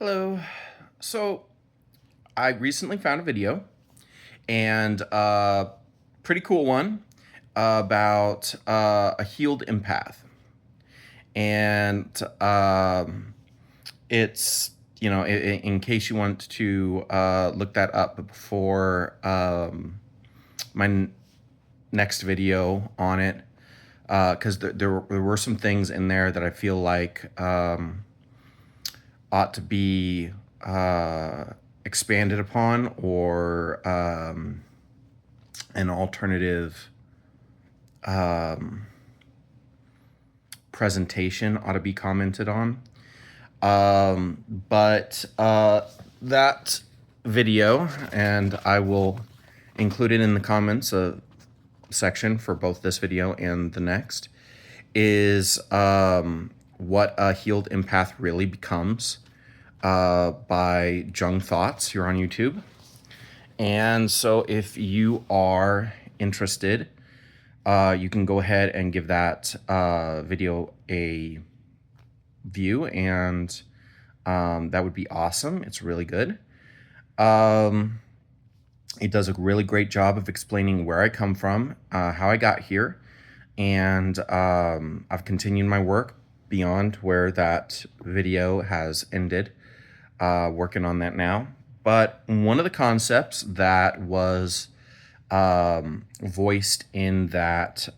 Hello. So I recently found a video and a pretty cool one about a healed empath. And it's, in case you want to look that up before my next video on it, because there were some things in there that I feel like ought to be expanded upon, or an alternative presentation ought to be commented on. But that video, and I will include it in the comments section for both this video and the next, is what a healed empath really becomes, by Jung Thoughts here on YouTube. And so if you are interested, you can go ahead and give that video a view, and that would be awesome. It's really good. It does a really great job of explaining where I come from, how I got here, and I've continued my work beyond where that video has ended, working on that now. But one of the concepts that was voiced in that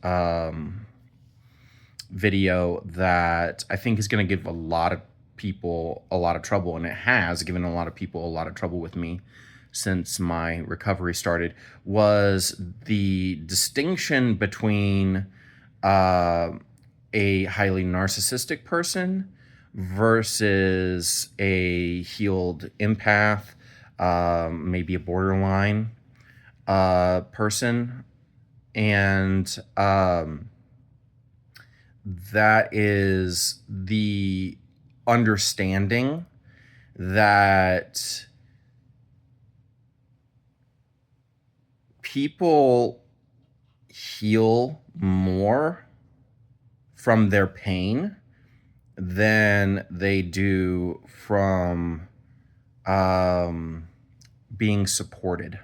video that I think is going to give a lot of people a lot of trouble, and it has given a lot of people a lot of trouble with me since my recovery started, was the distinction between a highly narcissistic person versus a healed empath, maybe a borderline person. And that is the understanding that people heal more from their pain than they do from being supported.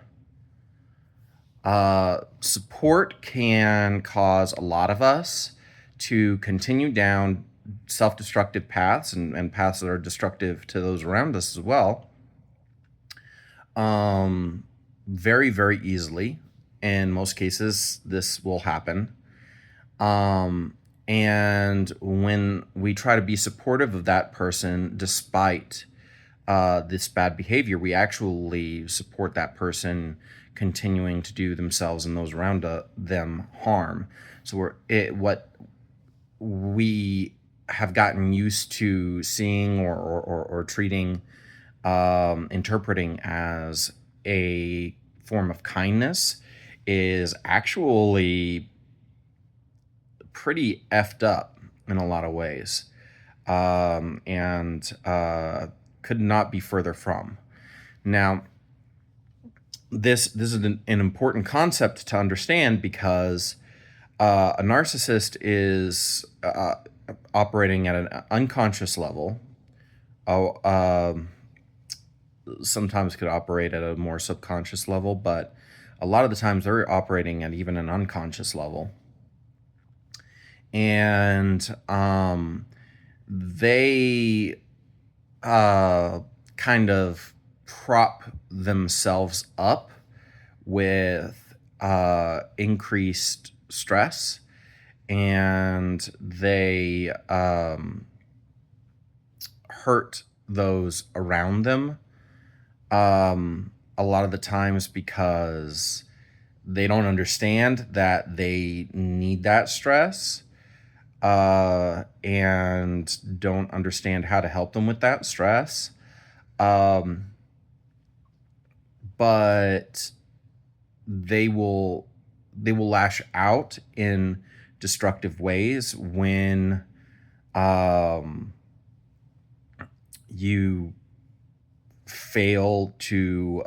Support can cause a lot of us to continue down self-destructive paths, and paths that are destructive to those around us as well, very, very easily. In most cases, this will happen. And when we try to be supportive of that person despite this bad behavior, we actually support that person continuing to do themselves and those around them harm. So what we have gotten used to seeing or treating, interpreting as a form of kindness, is actually pretty effed up in a lot of ways, and could not be further from. Now, this is an important concept to understand, because a narcissist is operating at an unconscious level. Sometimes could operate at a more subconscious level, but a lot of the times they're operating at even an unconscious level. And they kind of prop themselves up with increased stress, and they hurt those around them a lot of the times, because they don't understand that they need that stress, and don't understand how to help them with that stress. But they will lash out in destructive ways when you fail to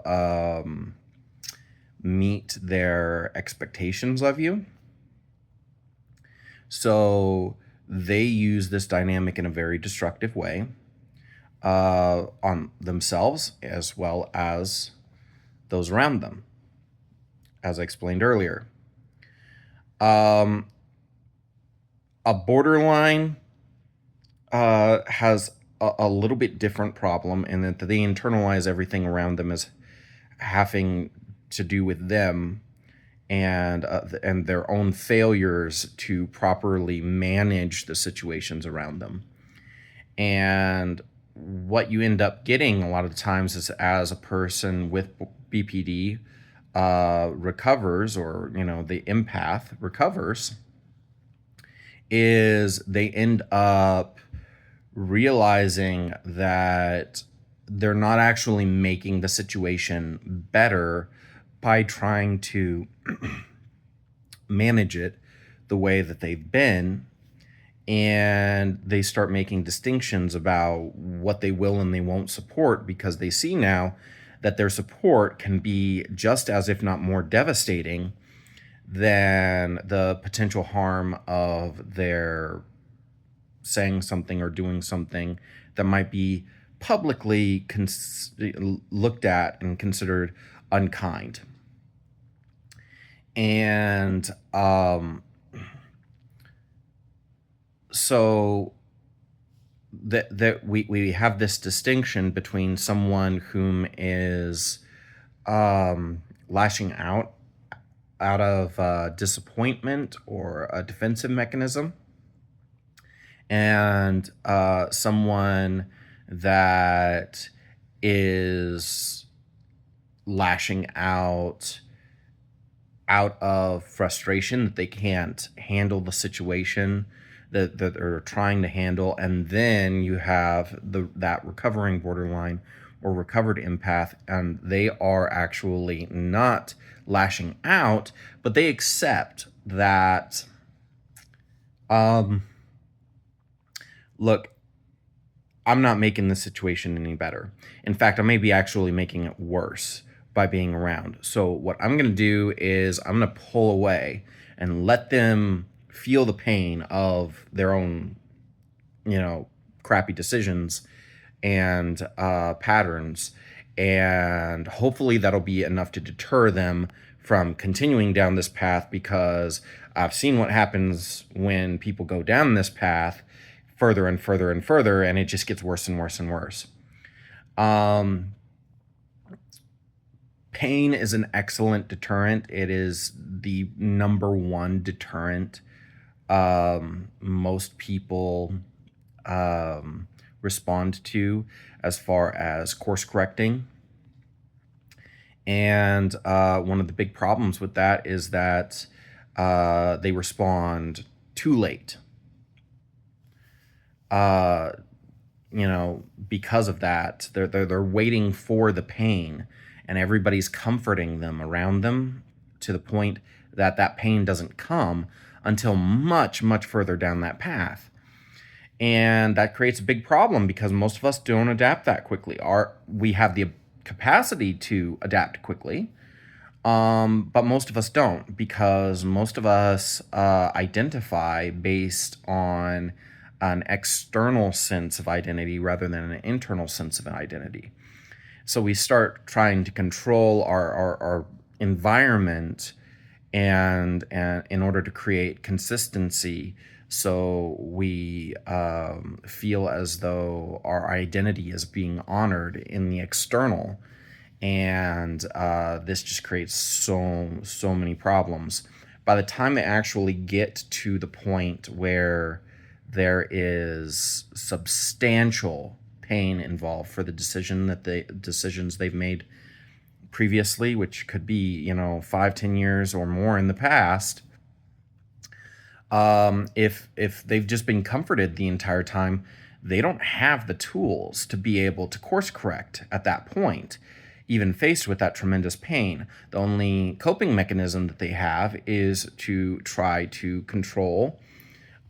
meet their expectations of you. So they use this dynamic in a very destructive way. on themselves as well as those around them, as I explained earlier. A borderline has a little bit different problem in that they internalize everything around them as having to do with them and their own failures to properly manage the situations around them. And what you end up getting a lot of times is, as a person with BPD recovers, or the empath recovers, is they end up realizing that they're not actually making the situation better by trying to manage it the way that they've been, and they start making distinctions about what they will and they won't support, because they see now that their support can be just as, if not more, devastating than the potential harm of their saying something or doing something that might be publicly looked at and considered unkind. And so that we have this distinction between someone whom is lashing out of disappointment or a defensive mechanism, and someone that is lashing out of frustration that they can't handle the situation that they're trying to handle. And then you have that recovering borderline or recovered empath, and they are actually not lashing out, but they accept that, look, I'm not making the situation any better. In fact, I may be actually making it worse by being around. So what I'm going to do is I'm going to pull away and let them feel the pain of their own, crappy decisions and patterns. And hopefully that'll be enough to deter them from continuing down this path, because I've seen what happens when people go down this path further and further and further, and it just gets worse and worse and worse. Pain is an excellent deterrent. It is the number one deterrent most people respond to as far as course correcting. And one of the big problems with that is that they respond too late. Because of that, they're waiting for the pain, and everybody's comforting them around them to the point that that pain doesn't come until much, much further down that path. And that creates a big problem, because most of us don't adapt that quickly. We have the capacity to adapt quickly, but most of us don't, because most of us identify based on an external sense of identity rather than an internal sense of identity. So we start trying to control our environment and in order to create consistency, so we feel as though our identity is being honored in the external. And this just creates so many problems. By the time they actually get to the point where there is substantial pain involved for the decisions they've made previously, which could be 5-10 years or more in the past, if they've just been comforted the entire time, they don't have the tools to be able to course correct at that point, even faced with that tremendous pain. The only coping mechanism that they have is to try to control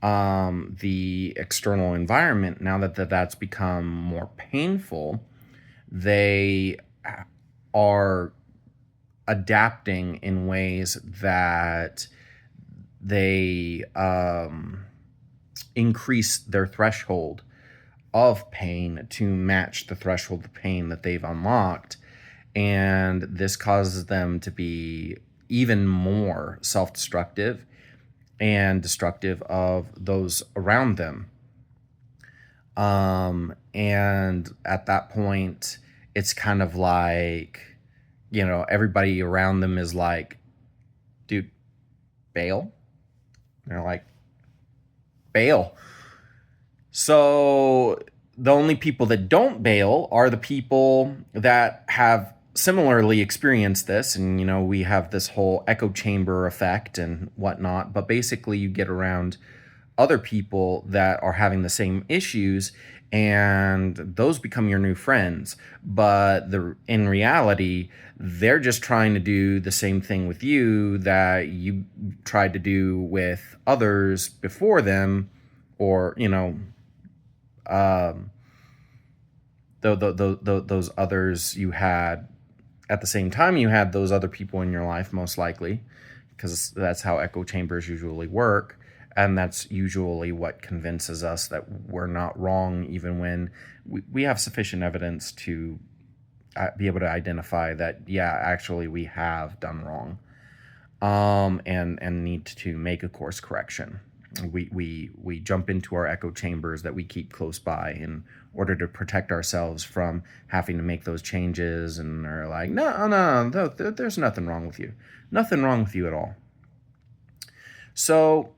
the external environment. Now that that's become more painful, they are adapting in ways that they increase their threshold of pain to match the threshold of pain that they've unlocked. And this causes them to be even more self-destructive and destructive of those around them. And at that point, it's kind of like, everybody around them is like, dude, bail. They're like, bail. So the only people that don't bail are the people that have similarly experienced this. And, we have this whole echo chamber effect and whatnot. But basically, you get around other people that are having the same issues, and those become your new friends. But in reality, they're just trying to do the same thing with you that you tried to do with others before them, or those others you had at the same time you had those other people in your life, most likely, because that's how echo chambers usually work. And that's usually what convinces us that we're not wrong, even when we have sufficient evidence to be able to identify that, yeah, actually we have done wrong, and need to make a course correction. We jump into our echo chambers that we keep close by in order to protect ourselves from having to make those changes, and are like, no, there's nothing wrong with you. Nothing wrong with you at all. So,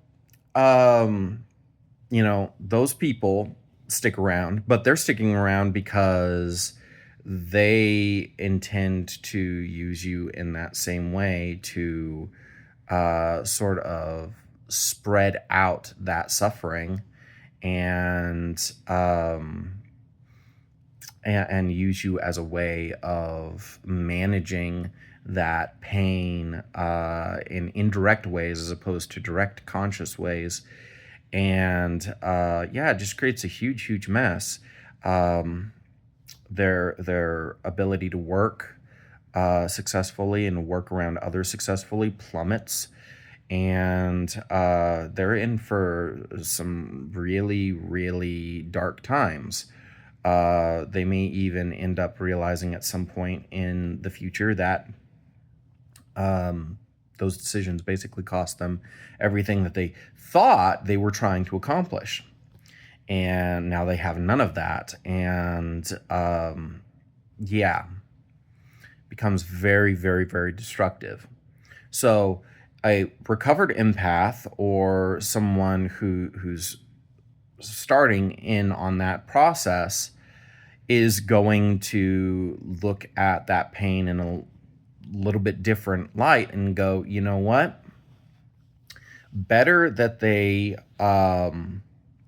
those people stick around, but they're sticking around because they intend to use you in that same way to sort of spread out that suffering, and use you as a way of managing that pain in indirect ways as opposed to direct conscious ways. And it just creates a huge mess. Their ability to work successfully and work around others successfully plummets, and they're in for some really dark times. They may even end up realizing at some point in the future that those decisions basically cost them everything that they thought they were trying to accomplish. And now they have none of that. And becomes very destructive. So a recovered empath, or someone who's starting in on that process, is going to look at that pain in a little bit different light and go, you know what? Better that they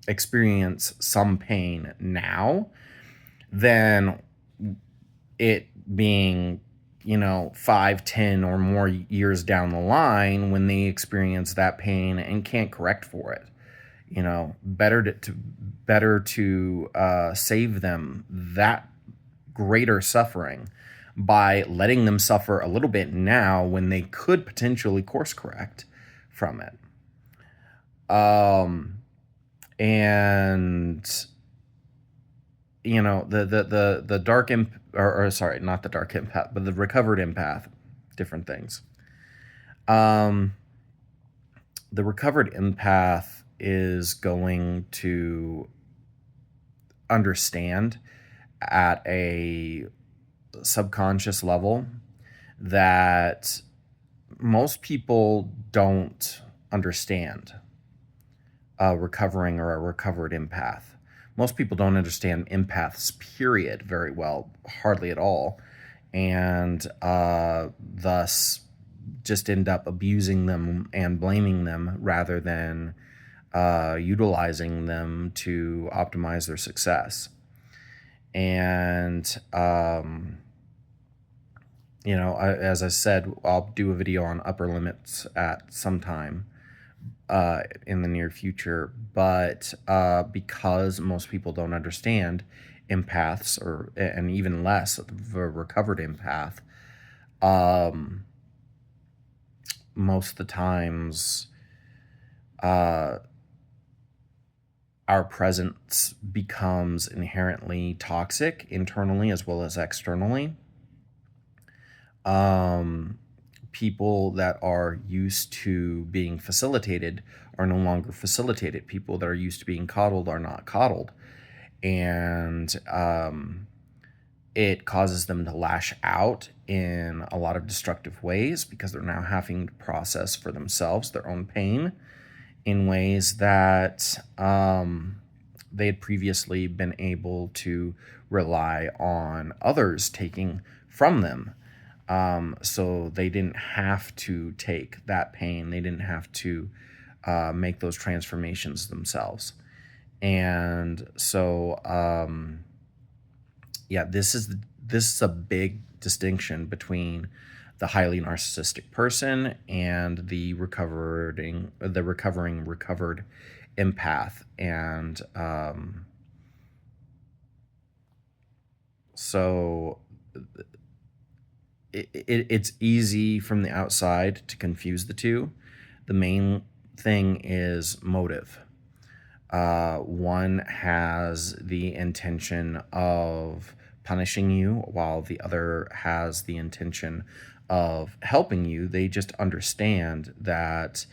experience some pain now than it being 5, 10 or more years down the line when they experience that pain and can't correct for it. Better to save them that greater suffering by letting them suffer a little bit now when they could potentially course correct from it. And the dark or sorry, not the dark empath, but the recovered empath, different things. The recovered empath is going to understand at a subconscious level that most people don't understand recovering or a recovered empath. Most people don't understand empaths, period, very well, hardly at all, and thus just end up abusing them and blaming them rather than utilizing them to optimize their success. And as I said, I'll do a video on upper limits at some time in the near future, but because most people don't understand empaths, and even less the recovered empath, most of the times our presence becomes inherently toxic internally as well as externally. People that are used to being facilitated are no longer facilitated. People that are used to being coddled are not coddled. And it causes them to lash out in a lot of destructive ways because they're now having to process for themselves their own pain in ways that they had previously been able to rely on others taking from them. So they didn't have to take that pain. They didn't have to make those transformations themselves. And so, yeah, this is a big distinction between the highly narcissistic person and the recovering recovered empath. And so it's easy from the outside to confuse the two. The main thing is motive. One has the intention of punishing you, while the other has the intention of helping you. They just understand that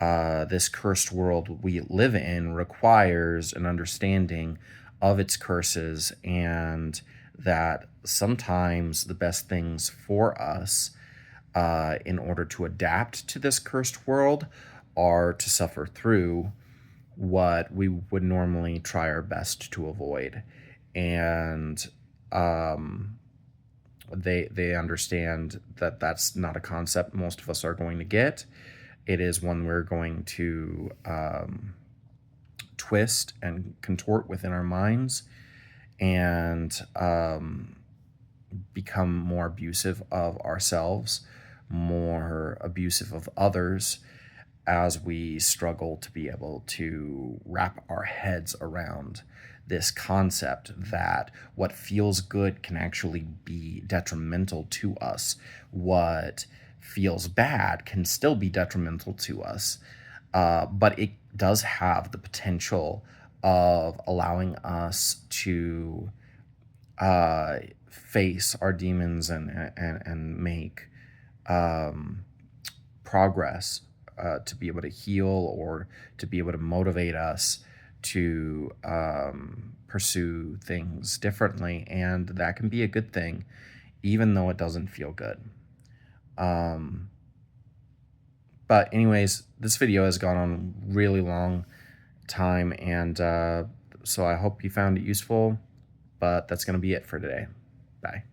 this cursed world we live in requires an understanding of its curses, and that sometimes the best things for us in order to adapt to this cursed world are to suffer through what we would normally try our best to avoid. And they understand that that's not a concept most of us are going to get. It is one we're going to twist and contort within our minds, and become more abusive of ourselves, more abusive of others, as we struggle to be able to wrap our heads around this concept that what feels good can actually be detrimental to us. What feels bad can still be detrimental to us, but it does have the potential of allowing us to face our demons and make progress, to be able to heal or to be able to motivate us to pursue things differently. And that can be a good thing, even though it doesn't feel good. But anyways, this video has gone on really long time, and so I hope you found it useful, but that's going to be it for today. Bye.